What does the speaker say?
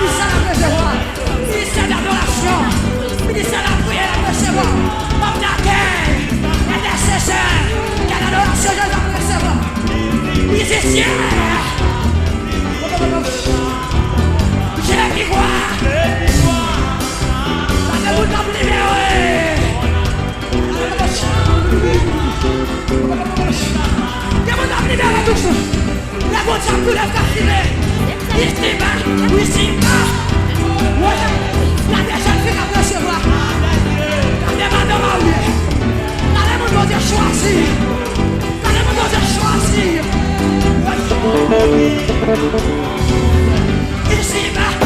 ministère de la recevoir, ministère d'adoration, ministère de la prière à recevoir, homme d'accueil, intercesseur, quelle adoration je dois recevoir, musicien, j'ai qui croit, ça ne vous donne libéré. Y'a mon âme libérée tous. La voix de sa couleur captivée. Ici bas, ici bas. La déjà fait qu'à recevoir. La demande de ma vie. La demande de choisir. La demande de choisir. Ici bas.